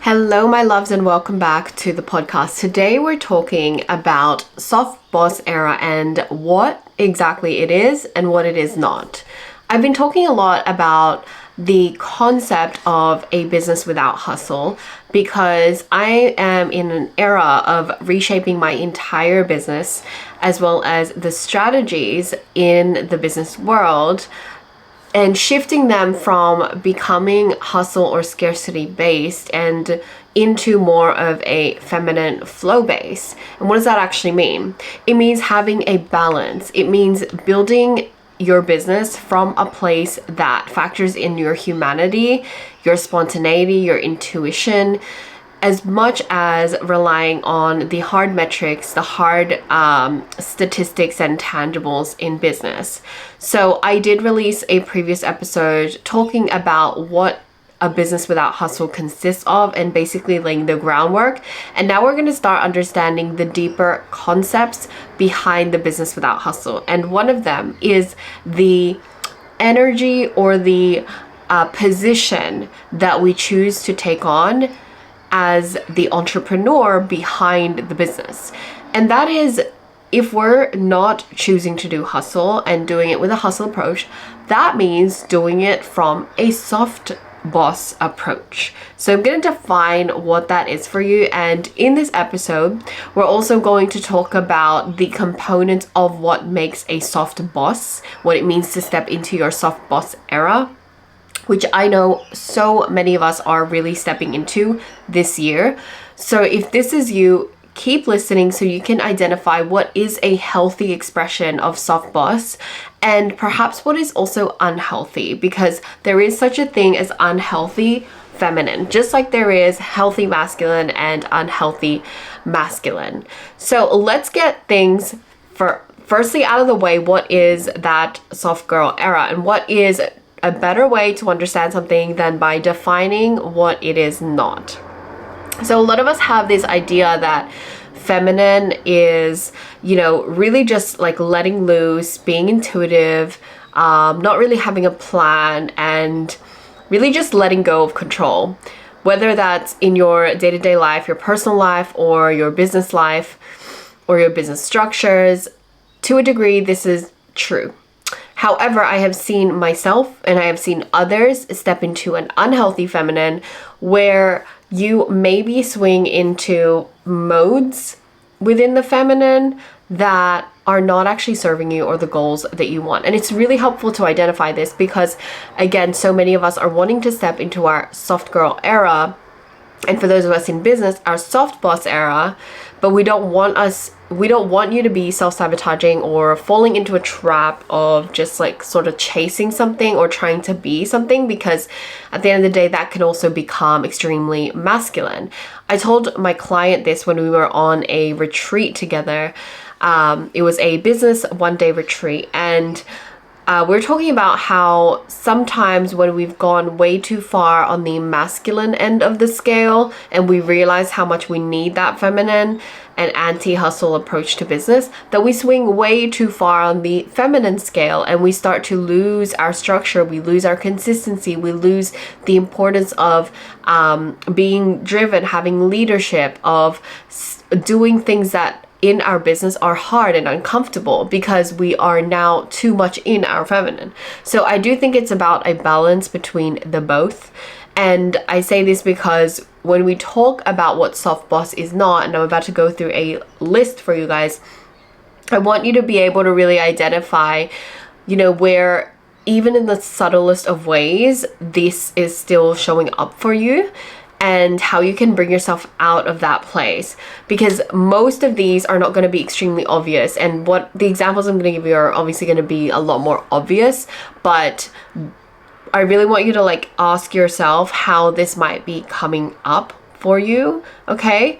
Hello, my loves, and welcome back to the podcast. Today we're talking about soft boss era and what exactly it is and what it is not. I've been talking a lot about the concept of a business without hustle because I am in an era of reshaping my entire business as well as the strategies in the business world and shifting them from becoming hustle or scarcity based and into more of a feminine flow base. And what does that actually mean? It means having a balance. It means building your business from a place that factors in your humanity, your spontaneity, your intuition, as much as relying on the hard metrics, the hard statistics and tangibles in business. So I did release a previous episode talking about what a business without hustle consists of and basically laying the groundwork. And now we're going to start understanding the deeper concepts behind the business without hustle. And one of them is the energy or the position that we choose to take on as the entrepreneur behind the business. And that is, if we're not choosing to do hustle and doing it with a hustle approach, that means doing it from a soft boss approach. So I'm going to define what that is for you. And in this episode, we're also going to talk about the components of what makes a soft boss, what it means to step into your soft boss era, which I know so many of us are really stepping into this year. So if this is you, keep listening so you can identify what is a healthy expression of soft boss and perhaps what is also unhealthy, because there is such a thing as unhealthy feminine, just like there is healthy masculine and unhealthy masculine. So let's get things firstly out of the way. What is that soft girl era, and what is a better way to understand something than by defining what it is not? So a lot of us have this idea that feminine is, really just like letting loose, being intuitive, not really having a plan, and really just letting go of control. Whether that's in your day-to-day life, your personal life, or your business life, or your business structures, to a degree, this is true. However, I have seen myself and I have seen others step into an unhealthy feminine where you maybe swing into modes within the feminine that are not actually serving you or the goals that you want. And it's really helpful to identify this because, again, so many of us are wanting to step into our soft girl era. And for those of us in business, our soft boss era, but we don't want you to be self-sabotaging or falling into a trap of just like sort of chasing something or trying to be something, because at the end of the day, that can also become extremely masculine. I told my client this when we were on a retreat together. It was a business one-day retreat, and we're talking about how sometimes when we've gone way too far on the masculine end of the scale and we realize how much we need that feminine and anti-hustle approach to business, that we swing way too far on the feminine scale and we start to lose our structure, we lose our consistency, we lose the importance of being driven, having leadership, of doing things that in our business are hard and uncomfortable because we are now too much in our feminine. So I do think it's about a balance between the both. And I say this because when we talk about what soft boss is not, and I'm about to go through a list for you guys, I want you to be able to really identify, where even in the subtlest of ways, this is still showing up for you, and how you can bring yourself out of that place, because most of these are not going to be extremely obvious, and what the examples I'm going to give you are obviously going to be a lot more obvious, but I really want you to ask yourself how this might be coming up for you. Okay,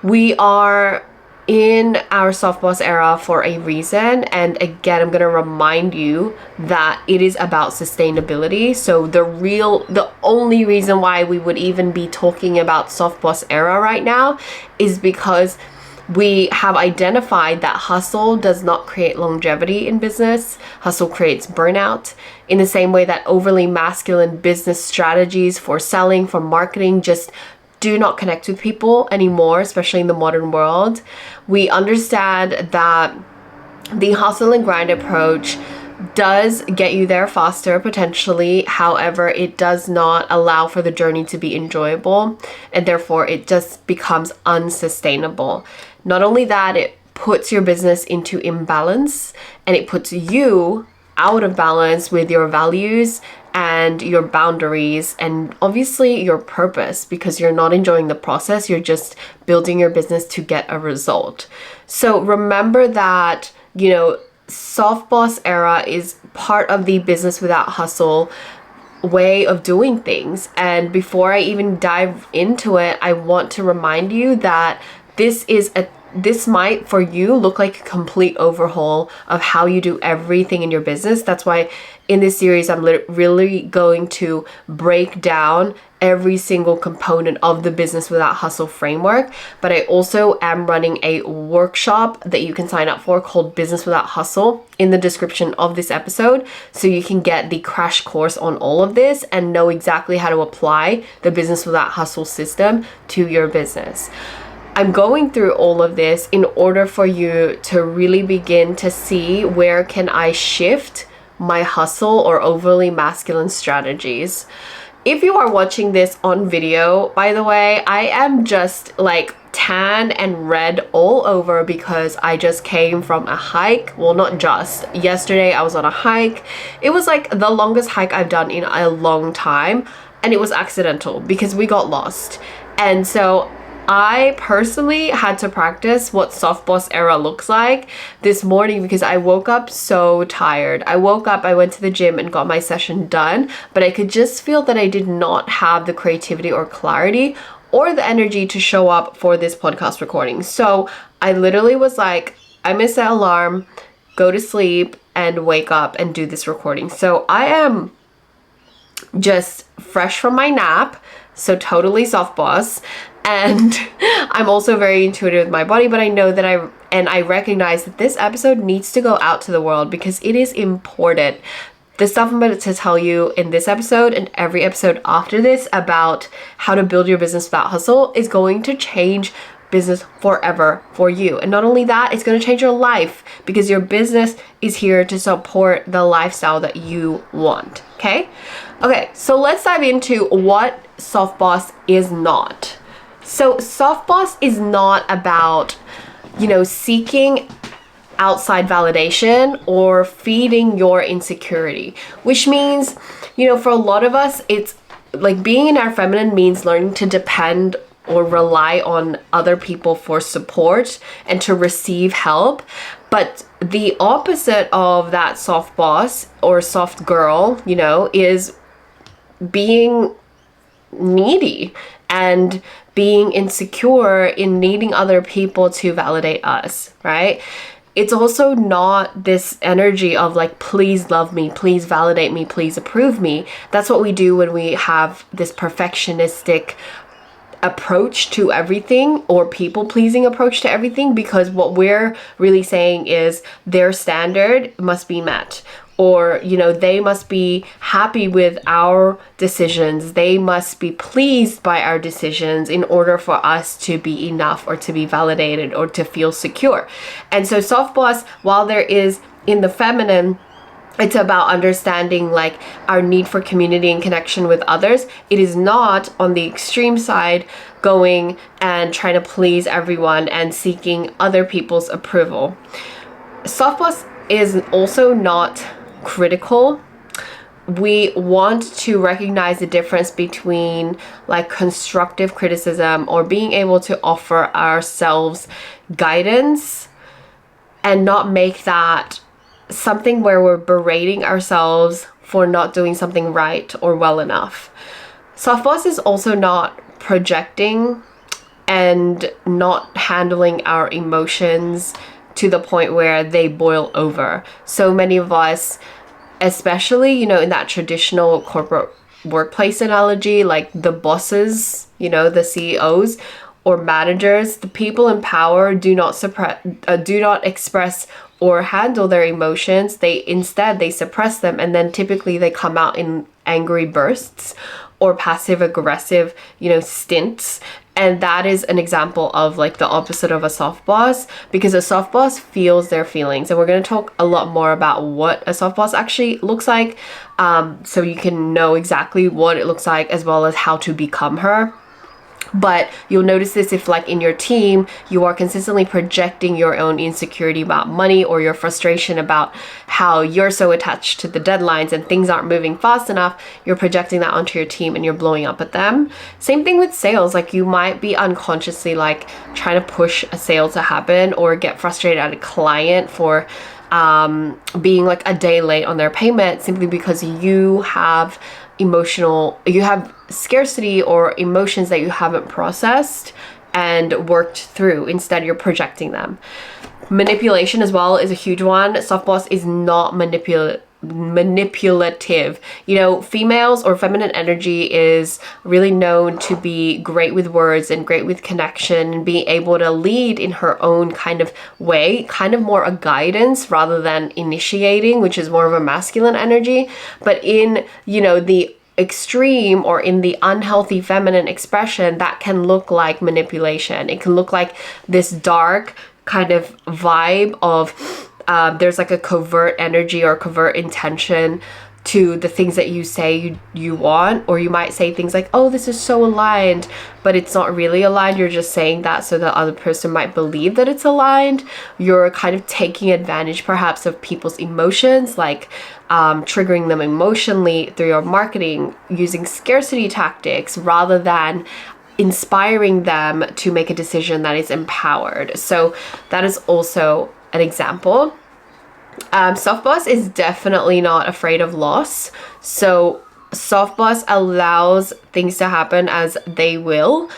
we are in our soft boss era for a reason, and again, I'm going to remind you that it is about sustainability. So the only reason why we would even be talking about soft boss era right now is because we have identified that hustle does not create longevity in business. Hustle creates burnout, in the same way that overly masculine business strategies for selling, for marketing, just do not connect with people anymore, especially in the modern world. We understand that the hustle and grind approach does get you there faster potentially. However, it does not allow for the journey to be enjoyable, and therefore it just becomes unsustainable. Not only that, it puts your business into imbalance, and it puts you out of balance with your values and your boundaries and obviously your purpose, because you're not enjoying the process. You're just building your business to get a result. So remember that, soft boss era is part of the business without hustle way of doing things. And before I even dive into it, I want to remind you that this might for you look like a complete overhaul of how you do everything in your business. That's why in this series, I'm really going to break down every single component of the business without hustle framework. But I also am running a workshop that you can sign up for called Business Without Hustle in the description of this episode. So you can get the crash course on all of this and know exactly how to apply the business without hustle system to your business. I'm going through all of this in order for you to really begin to see where can I shift my hustle or overly masculine strategies. If you are watching this on video, by the way, I am just like tan and red all over because I just came from a hike. Well, not just. Yesterday I was on a hike. It was like the longest hike I've done in a long time, and it was accidental because we got lost. And so I personally had to practice what soft boss era looks like this morning because I woke up so tired. I went to the gym and got my session done, but I could just feel that I did not have the creativity or clarity or the energy to show up for this podcast recording. So I literally was like, I'm gonna set an alarm, go to sleep, and wake up and do this recording. So I am just fresh from my nap, so totally soft boss. And I'm also very intuitive with my body, but I know that I recognize that this episode needs to go out to the world because it is important. The stuff I'm about to tell you in this episode and every episode after this about how to build your business without hustle is going to change business forever for you. And not only that, it's going to change your life because your business is here to support the lifestyle that you want. Okay, so let's dive into what soft boss is not. So soft boss is not about, seeking outside validation or feeding your insecurity, which means, for a lot of us, it's like being in our feminine means learning to depend or rely on other people for support and to receive help. But the opposite of that soft boss or soft girl, is being needy and being insecure in needing other people to validate us, right? It's also not this energy of like, please love me, please validate me, please approve me. That's what we do when we have this perfectionistic approach to everything or people-pleasing approach to everything, because what we're really saying is their standard must be met. Or, they must be happy with our decisions. They must be pleased by our decisions in order for us to be enough or to be validated or to feel secure. And so soft boss, while there is in the feminine, it's about understanding like our need for community and connection with others. It is not on the extreme side going and trying to please everyone and seeking other people's approval. Soft boss is also not critical. We want to recognize the difference between like constructive criticism or being able to offer ourselves guidance and not make that something where we're berating ourselves for not doing something right or well enough. Soft boss is also not projecting and not handling our emotions to the point where they boil over. So many of us, especially, in that traditional corporate workplace analogy, like the bosses, the CEOs or managers, the people in power do not express or handle their emotions. Instead they suppress them, and then typically they come out in angry bursts or passive aggressive, stints. And that is an example of like the opposite of a soft boss, because a soft boss feels their feelings. And we're going to talk a lot more about what a soft boss actually looks like, so you can know exactly what it looks like as well as how to become her. But you'll notice this if, like, in your team, you are consistently projecting your own insecurity about money, or your frustration about how you're so attached to the deadlines and things aren't moving fast enough. You're projecting that onto your team and you're blowing up at them. Same thing with sales. Like, you might be unconsciously like trying to push a sale to happen, or get frustrated at a client for being like a day late on their payment, simply because you have scarcity or emotions that you haven't processed and worked through. Instead, you're projecting them. Manipulation as well is a huge one. Soft boss is not manipulative. Females or feminine energy is really known to be great with words and great with connection and being able to lead in her own kind of way, kind of more a guidance rather than initiating, which is more of a masculine energy. But in, the extreme or in the unhealthy feminine expression, that can look like manipulation. It can look like this dark kind of vibe of there's like a covert energy or covert intention to the things that you say you want. Or you might say things like, oh, this is so aligned, but it's not really aligned. You're just saying that so the other person might believe that it's aligned. You're kind of taking advantage perhaps of people's emotions, like triggering them emotionally through your marketing, using scarcity tactics rather than inspiring them to make a decision that is empowered. So that is also an example. Soft boss is definitely not afraid of loss. So soft boss allows things to happen as they will.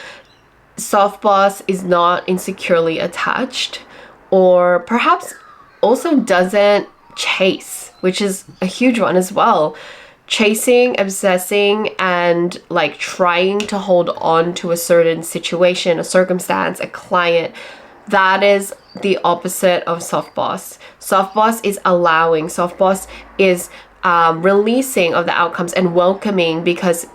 Soft boss is not insecurely attached, or perhaps also doesn't chase, which is a huge one as well. Chasing, obsessing, and like trying to hold on to a certain situation, a circumstance, a client, that is the opposite of soft boss. Soft boss is allowing. Soft boss is releasing of the outcomes and welcoming, because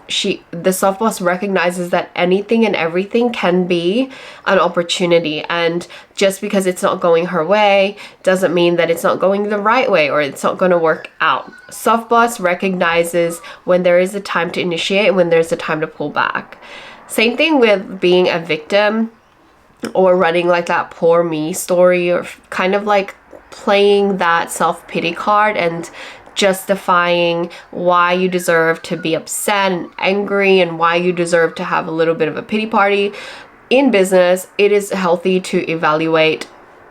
the soft boss recognizes that anything and everything can be an opportunity, and just because it's not going her way doesn't mean that it's not going the right way or it's not going to work out. Soft boss recognizes when there is a time to initiate and when there's a time to pull back. Same thing with being a victim or running like that poor me story, or kind of like playing that self-pity card and justifying why you deserve to be upset and angry and why you deserve to have a little bit of a pity party. In business, it is healthy to evaluate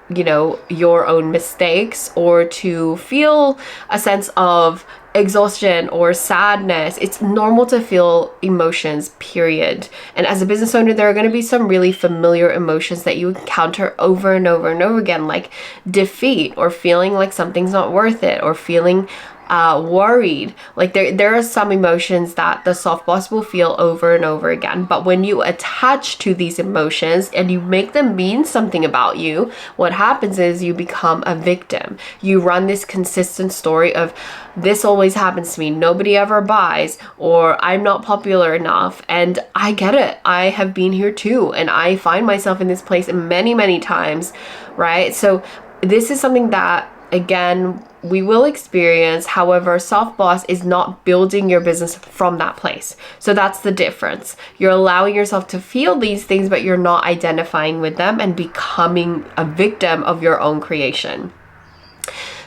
your own mistakes, or to feel a sense of exhaustion or sadness. It's normal to feel emotions, period. And as a business owner, there are going to be some really familiar emotions that you encounter over and over and over again, like defeat, or feeling like something's not worth it, or feeling worried. Like there are some emotions that the soft boss will feel over and over again. But when you attach to these emotions and you make them mean something about you, what happens is you become a victim. You run this consistent story of, this always happens to me, nobody ever buys, or I'm not popular enough. And I get it. I have been here too. And I find myself in this place many, many times, right? So this is something that, again, we will experience. However, soft boss is not building your business from that place. So that's the difference. You're allowing yourself to feel these things, but you're not identifying with them and becoming a victim of your own creation.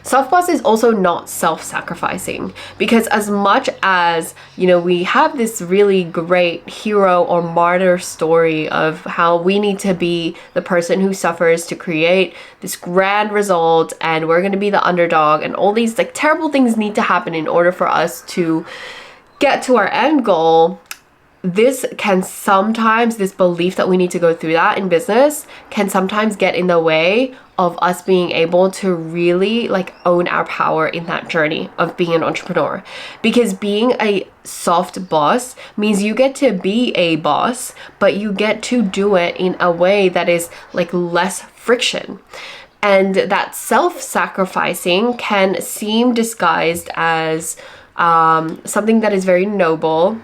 Soft boss is also not self-sacrificing, because as much as, we have this really great hero or martyr story of how we need to be the person who suffers to create this grand result, and we're going to be the underdog, and all these like terrible things need to happen in order for us to get to our end goal. This belief that we need to go through that in business can sometimes get in the way of us being able to really like own our power in that journey of being an entrepreneur. Because being a soft boss means you get to be a boss, but you get to do it in a way that is like less friction. And that self-sacrificing can seem disguised as something that is very noble,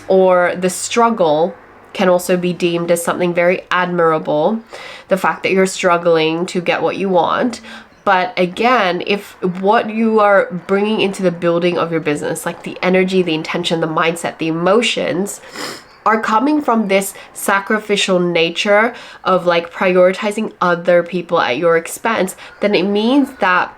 or the struggle can also be deemed as something very admirable. The fact that you're struggling to get what you want. But again, if what you are bringing into the building of your business, like the energy, the intention, the mindset, the emotions, are coming from this sacrificial nature of like prioritizing other people at your expense, then it means that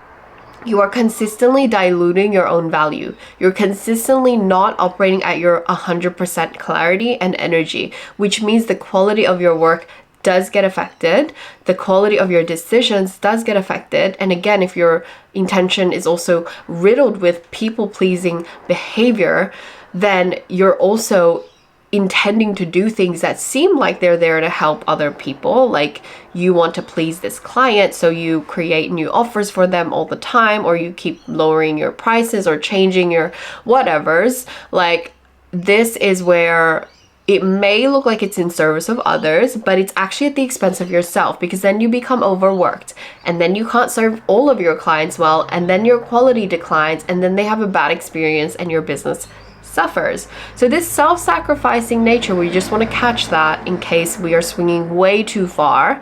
you are consistently diluting your own value. You're consistently not operating at your 100% clarity and energy, which means the quality of your work does get affected. The quality of your decisions does get affected. And again, if your intention is also riddled with people-pleasing behavior, then you're also intending to do things that seem like they're there to help other people. Like you want to please this client, so you create new offers for them all the time, or you keep lowering your prices or changing your whatevers. Like this is where it may look like it's in service of others, but it's actually at the expense of yourself, because then you become overworked and then you can't serve all of your clients well, and then your quality declines, and then they have a bad experience and your business suffers. So this self-sacrificing nature, we just want to catch that in case we are swinging way too far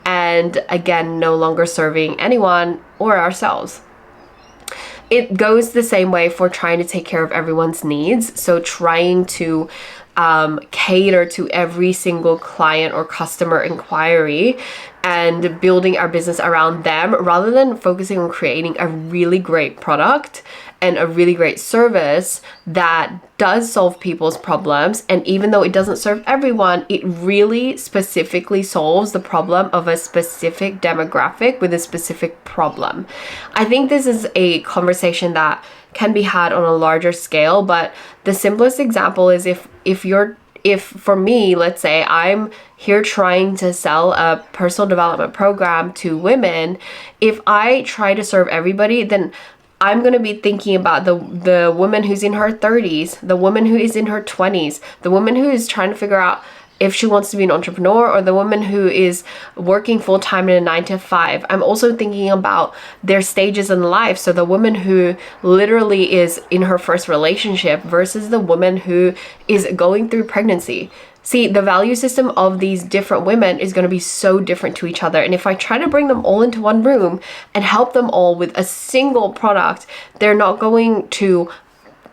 and again, no longer serving anyone or ourselves. It goes the same way for trying to take care of everyone's needs. So trying to cater to every single client or customer inquiry and building our business around them, rather than focusing on creating a really great product and a really great service that does solve people's problems. And even though it doesn't serve everyone, it really specifically solves the problem of a specific demographic with a specific problem. I think this is a conversation that can be had on a larger scale, but the simplest example is if for me, let's say I'm here trying to sell a personal development program to women, if I try to serve everybody, then I'm going to be thinking about the woman who's in her 30s, the woman who is in her 20s, the woman who is trying to figure out if she wants to be an entrepreneur, or the woman who is working full-time in a 9-to-5. I'm also thinking about their stages in life. So the woman who literally is in her first relationship versus the woman who is going through pregnancy. See, the value system of these different women is going to be so different to each other. And if I try to bring them all into one room and help them all with a single product, they're not going to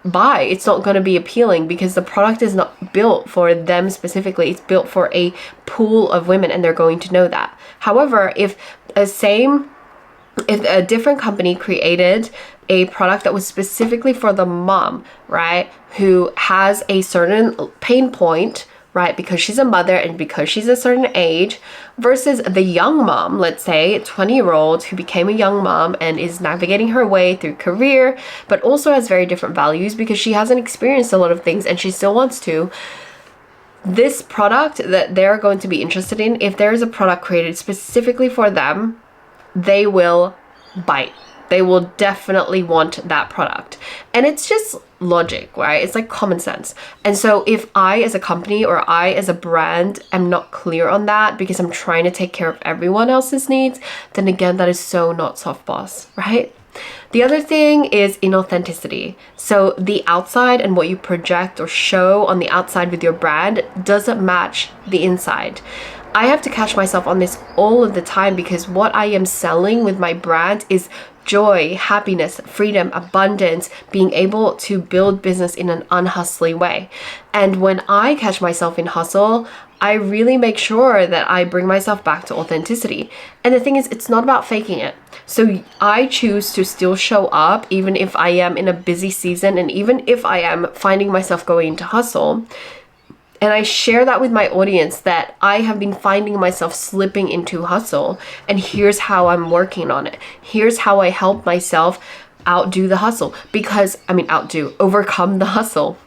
buy. It's not going to be appealing because the product is not built for them specifically. It's built for a pool of women, and they're going to know that. However, if a different company created a product that was specifically for the mom, right, who has a certain pain point, right, because she's a mother and because she's a certain age, versus the young mom, let's say a 20-year-old who became a young mom and is navigating her way through career, but also has very different values because she hasn't experienced a lot of things and she still wants to. This product that they're going to be interested in, if there is a product created specifically for them, they will bite. They will definitely want that product. And it's just logic, right? It's like common sense. And so if I as a company or I as a brand am not clear on that because I'm trying to take care of everyone else's needs, then again, that is so not soft boss, right? The other thing is inauthenticity. So the outside and what you project or show on the outside with your brand doesn't match the inside. I have to catch myself on this all of the time because what I am selling with my brand is joy, happiness, freedom, abundance, being able to build business in an unhustly way. And when I catch myself in hustle, I really make sure that I bring myself back to authenticity. And the thing is, it's not about faking it. So I choose to still show up even if I am in a busy season and even if I am finding myself going into hustle. And I share that with my audience that I have been finding myself slipping into hustle. And here's how I'm working on it. Here's how I help myself overcome the hustle.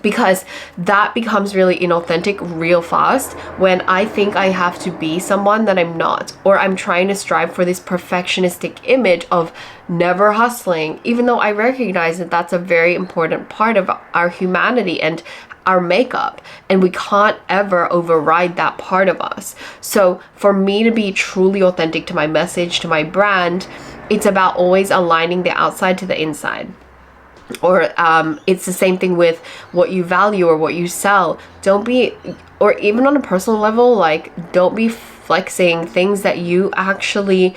Because that becomes really inauthentic real fast when I think I have to be someone that I'm not, or I'm trying to strive for this perfectionistic image of never hustling, even though I recognize that that's a very important part of our humanity and our makeup, and we can't ever override that part of us. So for me to be truly authentic to my message, to my brand, it's about always aligning the outside to the inside. Or it's the same thing with what you value or what you sell. Don't be, or even on a personal level, like, don't be flexing things that you actually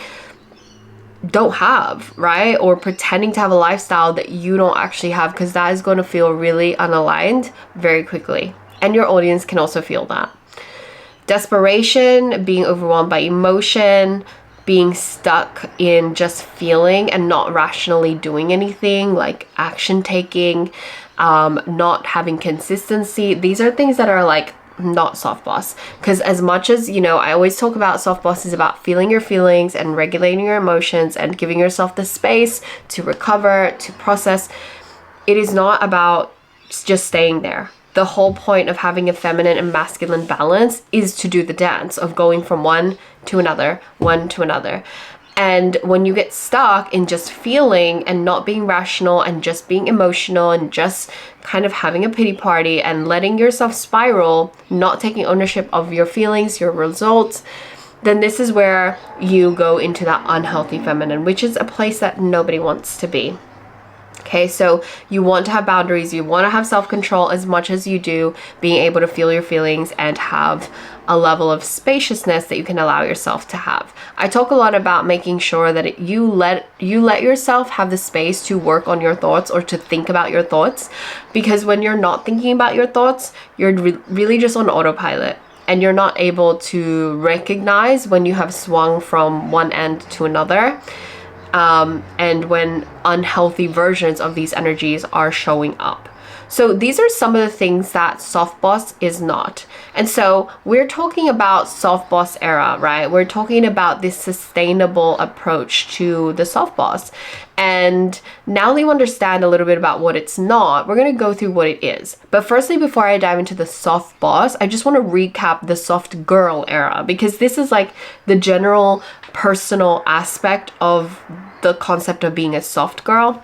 don't have, right? Or pretending to have a lifestyle that you don't actually have, because that is going to feel really unaligned very quickly. And your audience can also feel that. Desperation, being overwhelmed by emotion, being stuck in just feeling and not rationally doing anything, like action taking, not having consistency. These are things that are like not soft boss. Because as much as, you know, I always talk about soft boss is about feeling your feelings and regulating your emotions and giving yourself the space to recover, to process. It is not about just staying there. The whole point of having a feminine and masculine balance is to do the dance of going from one to another, one to another. And when you get stuck in just feeling and not being rational and just being emotional and just kind of having a pity party and letting yourself spiral, not taking ownership of your feelings, your results, then this is where you go into that unhealthy feminine, which is a place that nobody wants to be. Okay, so you want to have boundaries, you want to have self-control as much as you do being able to feel your feelings and have a level of spaciousness that you can allow yourself to have. I talk a lot about making sure that you let yourself have the space to work on your thoughts or to think about your thoughts, because when you're not thinking about your thoughts, you're really just on autopilot. And you're not able to recognize when you have swung from one end to another. And when unhealthy versions of these energies are showing up. So these are some of the things that soft boss is not. And so we're talking about soft boss era, right? We're talking about this sustainable approach to the soft boss. And now that you understand a little bit about what it's not, we're going to go through what it is. But firstly, before I dive into the soft boss, I just want to recap the soft girl era, because this is like the general personal aspect of the concept of being a soft girl.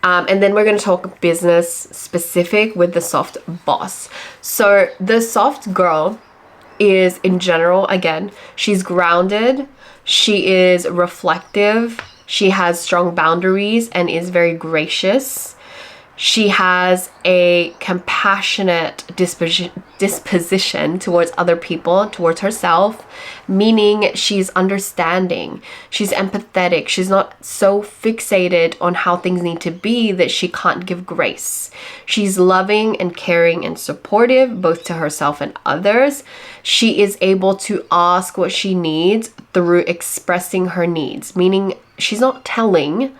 And then we're going to talk business specific with the soft boss. So the soft girl is, in general, again, she's grounded, she is reflective, she has strong boundaries and is very gracious. She has a compassionate disposition towards other people, towards herself, meaning she's understanding, she's empathetic, she's not so fixated on how things need to be that she can't give grace. She's loving and caring and supportive, both to herself and others. She is able to ask what she needs through expressing her needs, meaning she's not telling,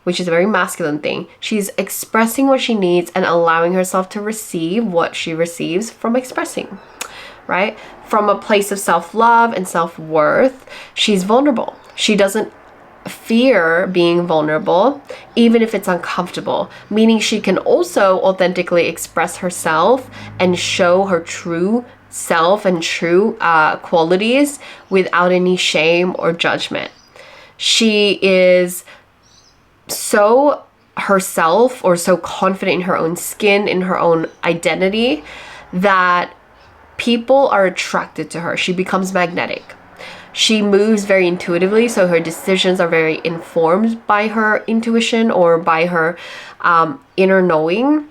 which is a very masculine thing. She's expressing what she needs and allowing herself to receive what she receives from expressing, right? From a place of self-love and self-worth, she's vulnerable. She doesn't fear being vulnerable, even if it's uncomfortable, meaning she can also authentically express herself and show her true self and true qualities without any shame or judgment. She is so herself, or so confident in her own skin, in her own identity, that people are attracted to her. She becomes magnetic. She moves very intuitively, so her decisions are very informed by her intuition or by her inner knowing.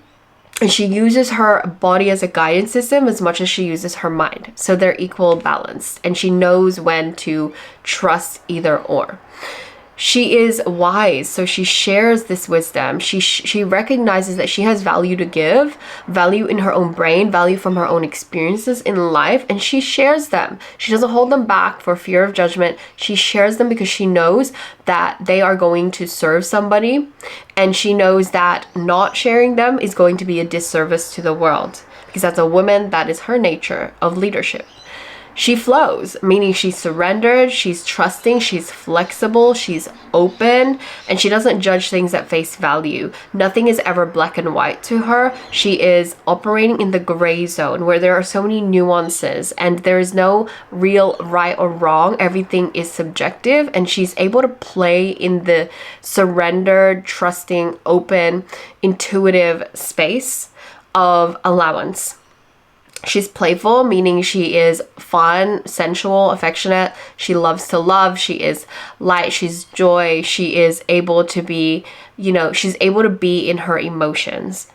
And she uses her body as a guidance system as much as she uses her mind. So they're equal balanced, and she knows when to trust either or. She is wise, so she shares this wisdom. She recognizes that she has value to give, value in her own brain, value from her own experiences in life, and she shares them. She doesn't hold them back for fear of judgment. She shares them because she knows that they are going to serve somebody, and she knows that not sharing them is going to be a disservice to the world, because as a woman, that is her nature of leadership. She flows, meaning she's surrendered, she's trusting, she's flexible, she's open, and she doesn't judge things at face value. Nothing is ever black and white to her. She is operating in the gray zone where there are so many nuances and there is no real right or wrong. Everything is subjective, and she's able to play in the surrendered, trusting, open, intuitive space of allowance. She's playful, meaning she is fun, sensual, affectionate. She loves to love. She is light. She's joy. She is able to be, she's able to be in her emotions.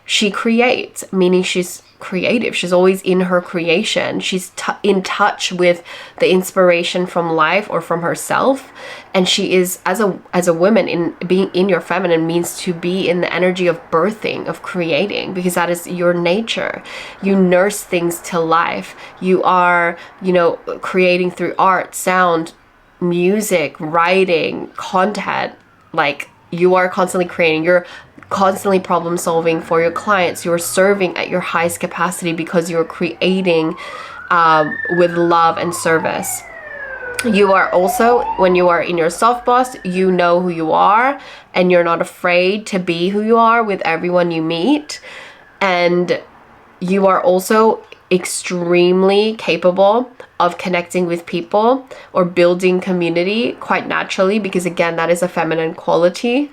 She creates, meaning she's creative. She's always in her creation. She's in touch with the inspiration from life or from herself. And she is, as a woman, in being in your feminine means to be in the energy of birthing, of creating, because that is your nature. You nurse things to life. You are, creating through art, sound, music, writing, content. Like, you are constantly creating. You're constantly problem solving for your clients. You're serving at your highest capacity because you're creating with love and service. You are also, when you are in your soft boss, you know who you are and you're not afraid to be who you are with everyone you meet. And you are also extremely capable of connecting with people or building community quite naturally, because again, that is a feminine quality.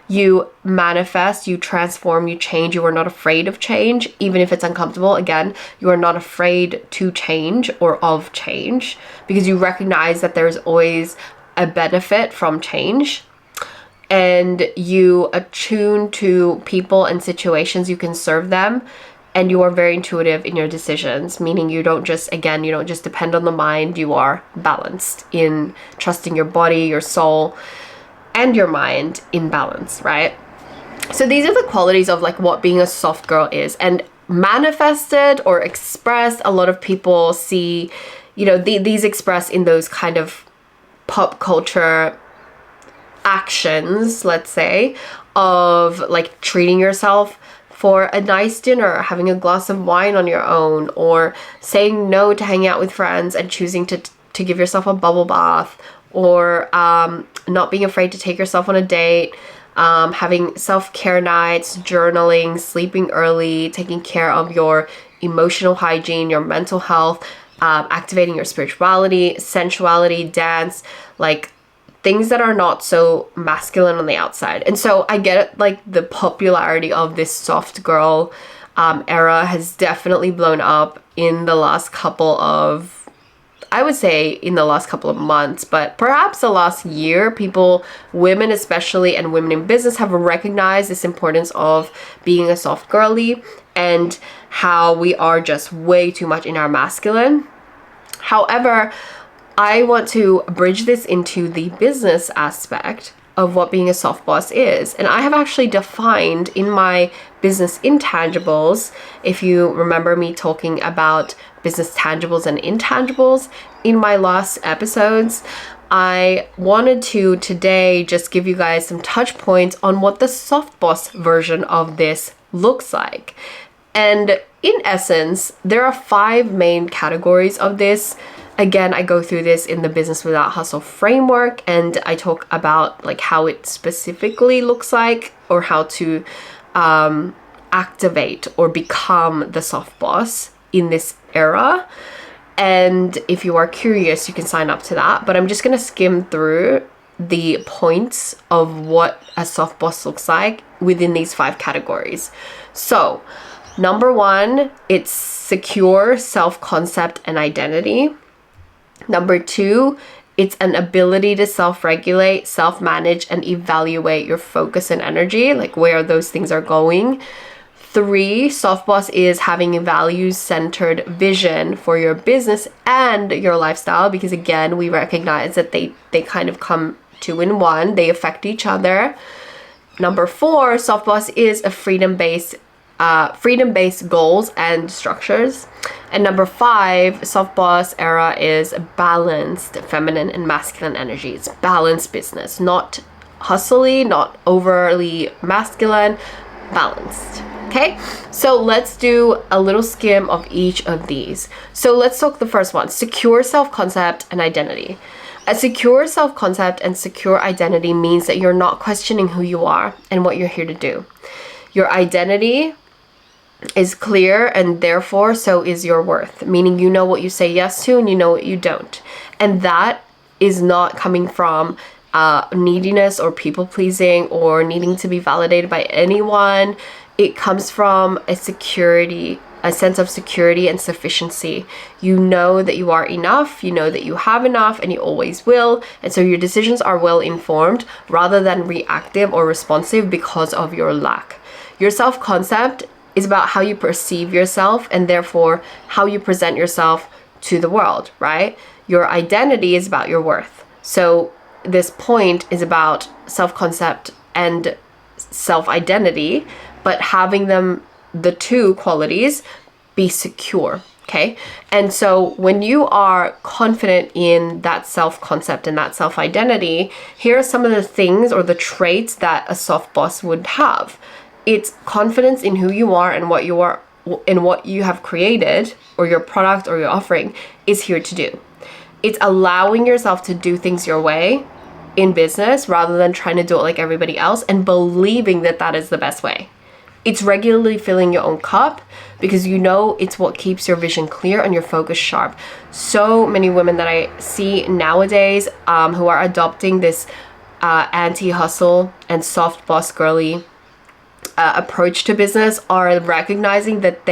You manifest, you transform, you change. You are not afraid of change, even if it's uncomfortable. Again, you are not afraid to change or of change, because you recognize that there's always a benefit from change. And you attune to people and situations. You can serve them. And you are very intuitive in your decisions, meaning you don't just depend on the mind. You are balanced in trusting your body, your soul, and your mind in balance, right? So these are the qualities of like what being a soft girl is. And manifested or expressed, a lot of people see, these expressed in those kind of pop culture actions, let's say, of like treating yourself for a nice dinner, having a glass of wine on your own, or saying no to hanging out with friends and choosing to give yourself a bubble bath, or not being afraid to take yourself on a date, having self-care nights, journaling, sleeping early, taking care of your emotional hygiene, your mental health, activating your spirituality, sensuality, dance, like things that are not so masculine on the outside. And so I get it, like the popularity of this soft girl era has definitely blown up in the last couple of, I would say in the last couple of months, but perhaps the last year, women especially, and women in business have recognized this importance of being a soft girly and how we are just way too much in our masculine. However, I want to bridge this into the business aspect of what being a soft boss is. And I have actually defined in my business intangibles, if you remember me talking about business tangibles and intangibles in my last episodes, I wanted to today just give you guys some touch points on what the soft boss version of this looks like. And in essence, there are 5 main categories of this. Again, I go through this in the Business Without Hustle framework, and I talk about like how it specifically looks like, or how to activate or become the soft boss in this era. And if you are curious, you can sign up to that. But I'm just going to skim through the points of what a soft boss looks like within these 5 categories. So, number 1, it's secure self-concept and identity. Number 2, it's an ability to self-regulate, self-manage, and evaluate your focus and energy, like where those things are going. 3, soft boss is having a values-centered vision for your business and your lifestyle, because again, we recognize that they kind of come 2 in 1. They affect each other. Number 4, soft boss is a freedom-based goals and structures. And number 5, soft boss era is balanced feminine and masculine energy. It's balanced business, not hustly, not overly masculine, balanced. Okay, so let's do a little skim of each of these. So let's talk the first one, secure self-concept and identity. A secure self-concept and secure identity means that you're not questioning who you are and what you're here to do. Your identity is clear, and therefore so is your worth, meaning you know what you say yes to and you know what you don't. And that is not coming from neediness or people pleasing or needing to be validated by anyone. It comes from a security a sense of security and sufficiency. You know that you are enough, you know that you have enough, and you always will. And so your decisions are well informed rather than reactive or responsive because of your lack. Your self-concept is about how you perceive yourself and therefore how you present yourself to the world, right? Your identity is about your worth. So this point is about self-concept and self-identity, but having them, the two qualities, be secure, okay? And so when you are confident in that self-concept and that self-identity, here are some of the things or the traits that a soft boss would have. It's confidence in who you are and what you are, in what you have created, or your product or your offering is here to do. It's allowing yourself to do things your way in business rather than trying to do it like everybody else and believing that that is the best way. It's regularly filling your own cup because you know it's what keeps your vision clear and your focus sharp. So many women that I see nowadays who are adopting this anti-hustle and soft boss girly approach to business are recognizing that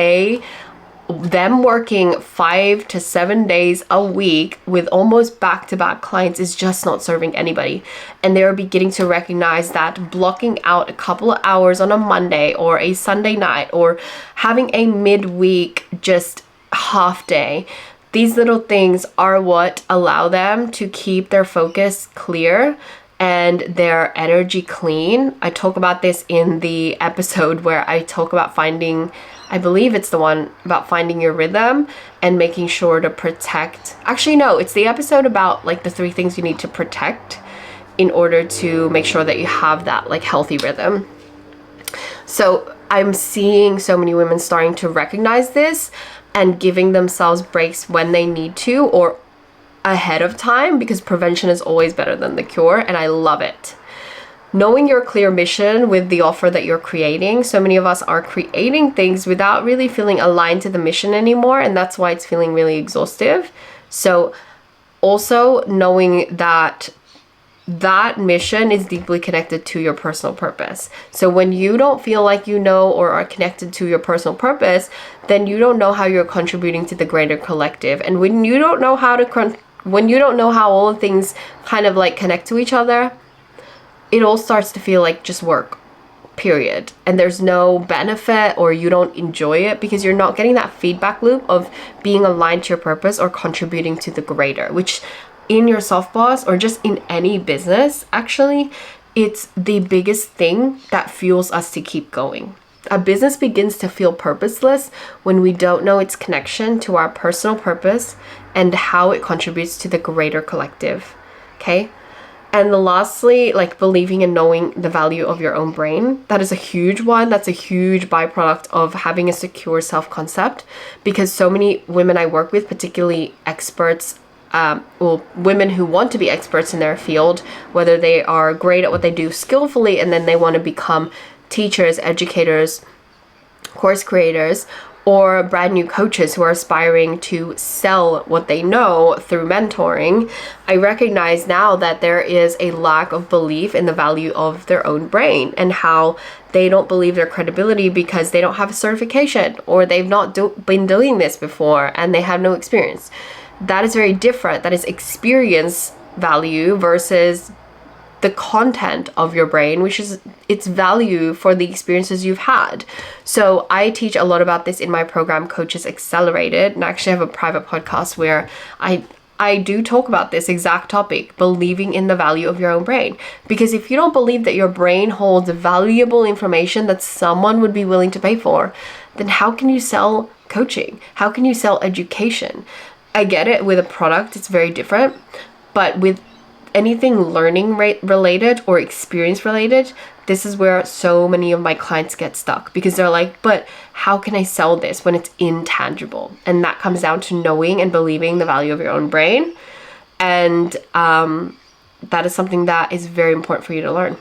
them working 5 to 7 days a week with almost back-to-back clients is just not serving anybody. And they're beginning to recognize that blocking out a couple of hours on a Monday or a Sunday night or having a midweek just half day, these little things are what allow them to keep their focus clear and their energy clean. I talk about this in the episode where I talk about finding, I believe it's the one about finding your rhythm and making sure to protect. Actually, no, it's the episode about like the 3 things you need to protect in order to make sure that you have that like healthy rhythm. So I'm seeing so many women starting to recognize this and giving themselves breaks when they need to or ahead of time, because prevention is always better than the cure, and I love it. Knowing your clear mission with the offer that you're creating. So many of us are creating things without really feeling aligned to the mission anymore, and that's why it's feeling really exhaustive. So also knowing that that mission is deeply connected to your personal purpose. So when you don't feel like you know or are connected to your personal purpose, then you don't know how you're contributing to the greater collective. And when you don't know how all the things kind of like connect to each other, it all starts to feel like just work, period. And there's no benefit, or you don't enjoy it because you're not getting that feedback loop of being aligned to your purpose or contributing to the greater, which in your soft boss or just in any business, actually, it's the biggest thing that fuels us to keep going. A business begins to feel purposeless when we don't know its connection to our personal purpose and how it contributes to the greater collective, okay? And lastly, like believing and knowing the value of your own brain. That is a huge one. That's a huge byproduct of having a secure self-concept, because so many women I work with, particularly experts, women who want to be experts in their field, whether they are great at what they do skillfully and then they want to become teachers, educators, course creators, or brand new coaches who are aspiring to sell what they know through mentoring, I recognize now that there is a lack of belief in the value of their own brain and how they don't believe their credibility because they don't have a certification or they've not been doing this before and they have no experience. That is very different. That is experience value versus the content of your brain, which is its value for the experiences you've had. So I teach a lot about this in my program, Coaches Accelerated, and I actually have a private podcast where I do talk about this exact topic, believing in the value of your own brain. Because if you don't believe that your brain holds valuable information that someone would be willing to pay for, then how can you sell coaching? How can you sell education? I get it, with a product, it's very different, but with anything learning related or experience related, this is where so many of my clients get stuck, because they're like, but how can I sell this when it's intangible? And that comes down to knowing and believing the value of your own brain. And that is something that is very important for you to learn.